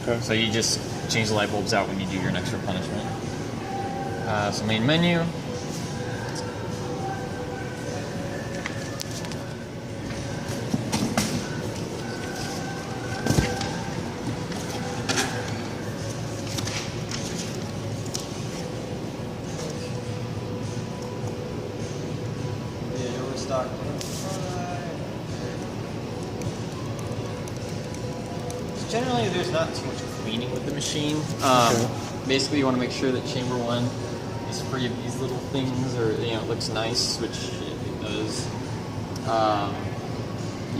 Okay. So you just change the light bulbs out when you do your next replenishment. So main menu. Generally, there's not too much cleaning with the machine. Basically, you want to make sure that chamber 1 is free of these little things, or it looks nice, which it does.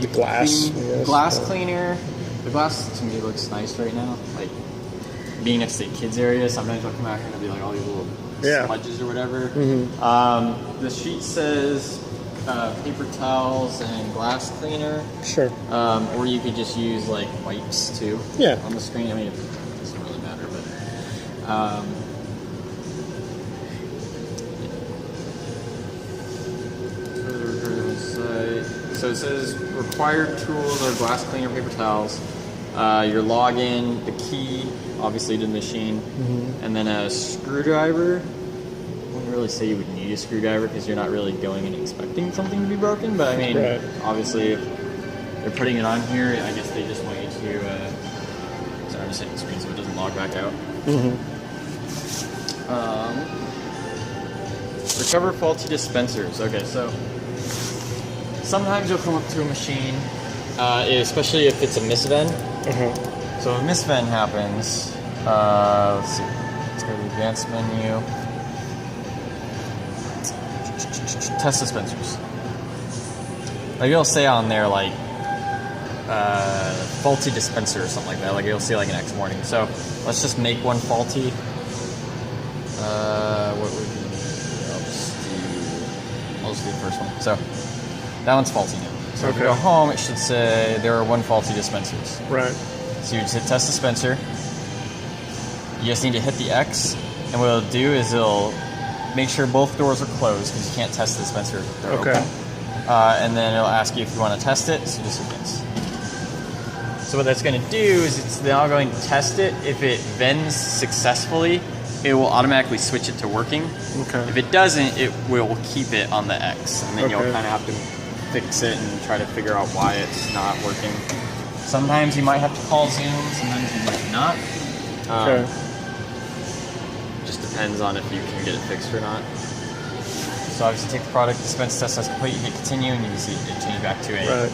The glass. Glass cleaner. The glass to me looks nice right now. Like being next to the kids area, sometimes I'll come out here and there'll be like all these little smudges or whatever. The sheet says paper towels and glass cleaner. Sure. Or you could just use like wipes too. Yeah. On the screen. I mean, it doesn't really matter, but. So it says required tools are glass cleaner, paper towels, your login, the key, obviously to the machine, and then a screwdriver. I wouldn't really say you would need a screwdriver because you're not really going and expecting something to be broken, but I mean, obviously if they're putting it on here, I guess they just want you to, sorry, I'm just hitting the screen so it doesn't log back out. Recover faulty dispensers. Okay, so sometimes you'll come up to a machine, especially if it's a misvend. So a misvend happens. Let's see. Let's go to the advanced menu. Test dispensers. Like it'll say on there like faulty dispenser or something like that. Like you'll see like an X warning. So let's just make one faulty. What would be? I'll just do the first one. So that one's faulty now. So if you go home, it should say there are 1 faulty dispensers. Right. So you just hit test dispenser. You just need to hit the X, and what it'll do is it'll make sure both doors are closed because you can't test the dispenser if they're open. And then it'll ask you if you want to test it, so just hit yes. So what that's going to do is it's now going to test it. If it vends successfully, it will automatically switch it to working. If it doesn't, it will keep it on the X, and then you'll kind of have to fix it and try to figure out why it's not working. Sometimes you might have to call Zoom, sometimes you might not. Just depends on if you can get it fixed or not. So obviously take the product, dispense test as complete, you hit continue, and you can see it change back to a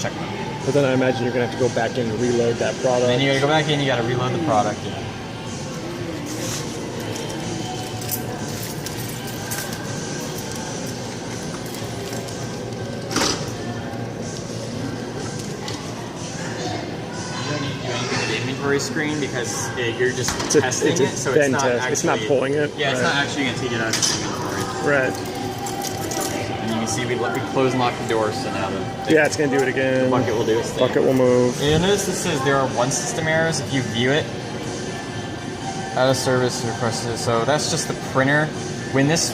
check mode. But then I imagine you're going to have to go back in and reload that product. And then you got to go back in, you got to reload the product, screen because you're just testing it, so it's not actually, it's not pulling it. Yeah, it's not actually going to take it out of its inventory. Right. And you can see we close and lock the door, so now it's going to do it again. The bucket will do its thing. Bucket will move. And notice this says there are 1 system errors if you view it. Out of service requested. So that's just the printer. When this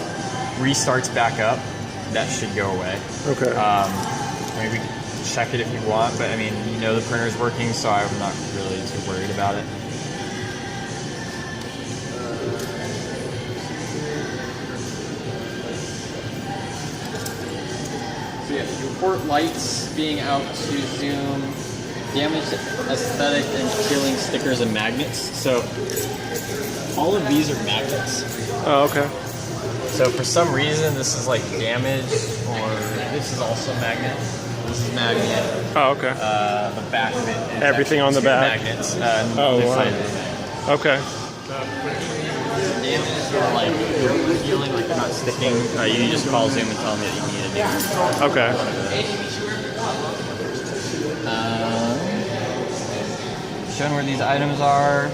restarts back up, that should go away. Maybe check it if you want, but I mean, you know the printer's working, so I'm not really too worried about it. So yeah, you report lights being out to Zoom, damaged aesthetic and killing stickers and magnets. So all of these are magnets. Oh, okay. So for some reason this is like damaged, or this is also magnet. This is magnet. Oh, okay. The back of it is everything on the back. Magnets. Oh, wow. Okay. Damaged or like you're feeling like they're not sticking, you just call Zoom and tell them that you need a new one. Okay. Showing where these items are.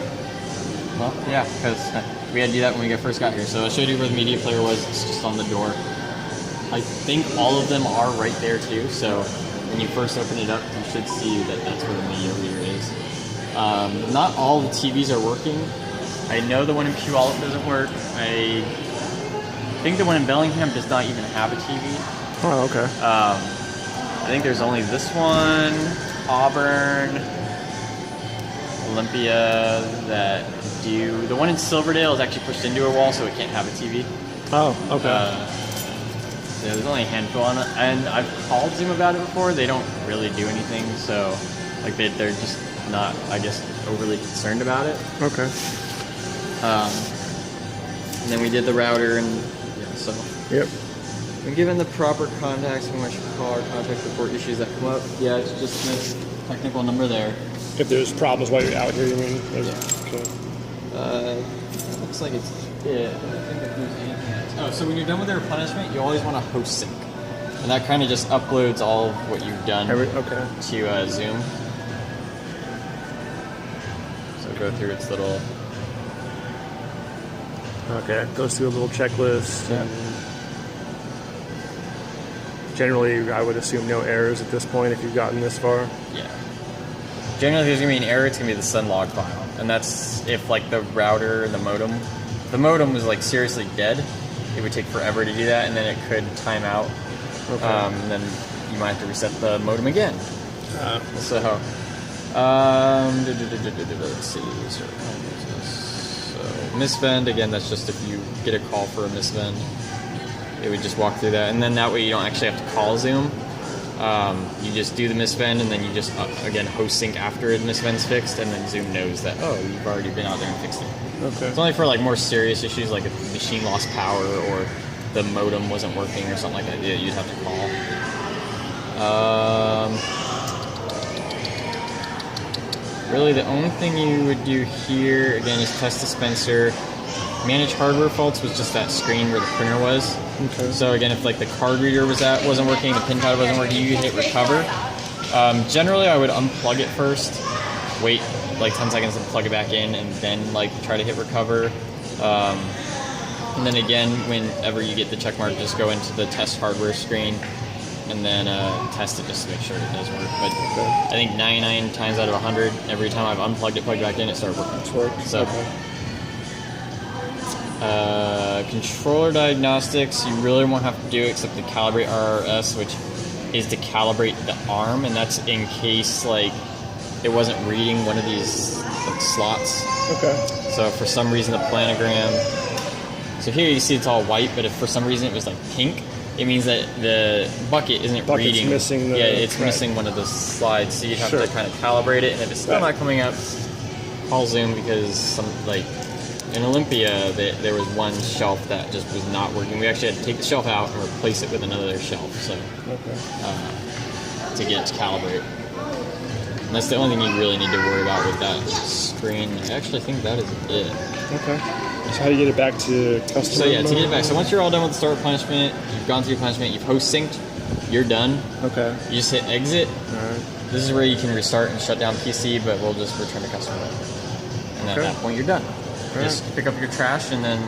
Well, yeah, because we had to do that when we first got here. So I showed you where the media player was. It's just on the door. I think all of them are right there too. So when you first open it up, you should see that that's where the media reader is. Not all the TVs are working. I know the one in Puyallup doesn't work. I think the one in Bellingham does not even have a TV. Oh, okay. I think there's only this one, Auburn, Olympia that do... The one in Silverdale is actually pushed into a wall, so it can't have a TV. Oh, okay. Yeah, there's only a handful on it, and I've called Zoom about it before. They don't really do anything, so like they're just not, I guess, overly concerned about it. Okay. And then we did the router, and yeah, so. Yep. When given the proper contacts, we should call our contact report issues that come up. Yeah, it's just this technical number there. If there's problems while you're out here, you mean? Yeah. Okay. Looks like it's it. I don't think if there's anything else. Oh, so when you're done with the replenishment, you always want to host sync. And that kind of just uploads all of what you've done to Zoom. So go through its little... Okay, it goes through a little checklist. Yeah. Generally, I would assume no errors at this point if you've gotten this far. Yeah. Generally, if there's going to be an error, it's going to be the send log file. And that's if, like, the router and the modem was, like, seriously dead, it would take forever to do that, and then it could time out. Okay. And then you might have to reset the modem again. So, let's see. So, misvend, again, that's just if you get a call for a misvend. It would just walk through that, and then that way you don't actually have to call Zoom. You just do the misvend, and then you just, again, host sync after the misvend's fixed, and then Zoom knows that, oh, you've already been out there and fixed it. Okay. It's only for, like, more serious issues, like if the machine lost power or the modem wasn't working or something like that, yeah, you'd have to call. Really, the only thing you would do here, again, is test dispenser. Manage hardware faults was just that screen where the printer was. Okay. So again, if like the card reader wasn't working, the pin pad wasn't working, you could hit recover. Generally, I would unplug it first, wait like 10 seconds and plug it back in, and then like try to hit recover. And then again, whenever you get the check mark, just go into the test hardware screen and then test it just to make sure it does work. But I think 99 times out of 100, every time I've unplugged it, plugged it back in, it started working. It's worked. So. Controller diagnostics, you really won't have to do except to calibrate RRS, which is to calibrate the arm, and that's in case like it wasn't reading one of these like, slots. Okay. So for some reason the planogram, so here you see it's all white, but if for some reason it was like pink, it means that the bucket isn't reading. Missing the, it's missing one of the slides, so you'd have to kind of calibrate it, and if it's still not coming up, call Zoom, because some like in Olympia, there was one shelf that just was not working. We actually had to take the shelf out and replace it with another shelf, so to get it to calibrate. And that's the only thing you really need to worry about with that screen. I actually think that is it. Okay. So how do you get it back to customer? So yeah, to get it back. So once you're all done with the start replenishment, you've gone through replenishment, you've host synced, you're done. Okay. You just hit exit. All right. This is where you can restart and shut down PC, but we'll just return to customer. And at that point, you're done. Just pick up your trash and then